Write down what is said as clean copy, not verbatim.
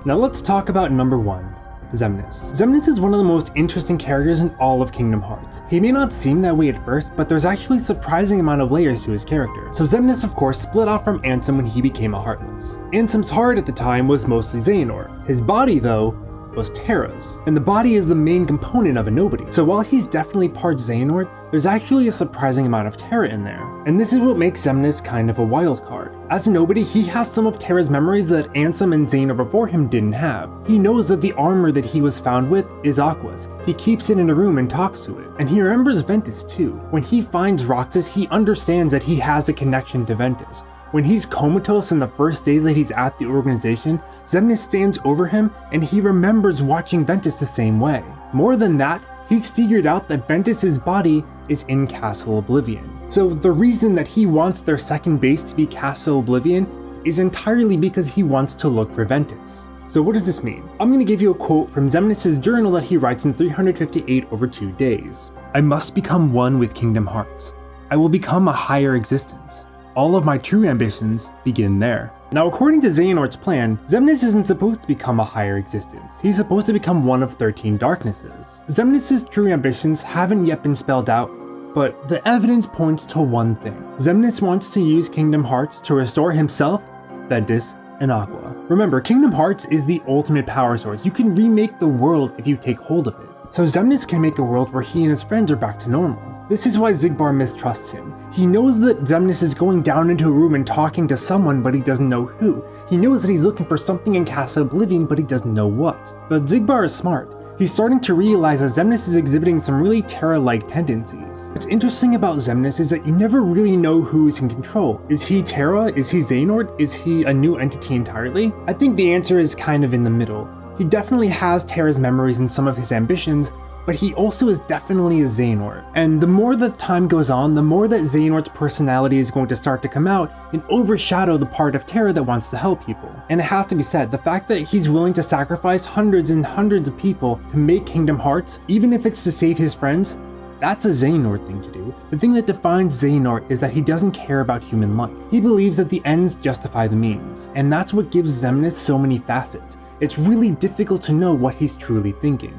Now let's talk about number 1. Xemnas. Xemnas is one of the most interesting characters in all of Kingdom Hearts. He may not seem that way at first, but there's actually a surprising amount of layers to his character. So Xemnas of course split off from Ansem when he became a Heartless. Ansem's heart at the time was mostly Xehanort. His body though, was Terra's. And the body is the main component of a nobody. So while he's definitely part Xehanort, there's actually a surprising amount of Terra in there. And this is what makes Xemnas kind of a wild card. As a nobody, he has some of Terra's memories that Ansem and Xehanort before him didn't have. He knows that the armor that he was found with is Aqua's. He keeps it in a room and talks to it. And he remembers Ventus too. When he finds Roxas, he understands that he has a connection to Ventus. When he's comatose in the first days that he's at the organization, Xemnas stands over him and he remembers watching Ventus the same way. More than that, he's figured out that Ventus's body is in Castle Oblivion. So the reason that he wants their second base to be Castle Oblivion is entirely because he wants to look for Ventus. So what does this mean? I'm going to give you a quote from Xemnas' journal that he writes in 358 over 2 days. I must become one with Kingdom Hearts. I will become a higher existence. All of my true ambitions begin there. Now, according to Xehanort's plan, Xemnas isn't supposed to become a higher existence. He's supposed to become one of 13 darknesses. Xemnas' true ambitions haven't yet been spelled out, but the evidence points to one thing. Xemnas wants to use Kingdom Hearts to restore himself, Ventus, and Aqua. Remember, Kingdom Hearts is the ultimate power source. You can remake the world if you take hold of it. So Xemnas can make a world where he and his friends are back to normal. This is why Xigbar mistrusts him. He knows that Xemnas is going down into a room and talking to someone, but he doesn't know who. He knows that he's looking for something in Castle Oblivion, but he doesn't know what. But Xigbar is smart. He's starting to realize that Xemnas is exhibiting some really Terra-like tendencies. What's interesting about Xemnas is that you never really know who is in control. Is he Terra? Is he Xehanort? Is he a new entity entirely? I think the answer is kind of in the middle. He definitely has Terra's memories and some of his ambitions, but he also is definitely a Xehanort. And the more that time goes on, the more that Xehanort's personality is going to start to come out and overshadow the part of Terra that wants to help people. And it has to be said, the fact that he's willing to sacrifice hundreds and hundreds of people to make Kingdom Hearts, even if it's to save his friends, that's a Xehanort thing to do. The thing that defines Xehanort is that he doesn't care about human life. He believes that the ends justify the means. And that's what gives Xemnas so many facets. It's really difficult to know what he's truly thinking.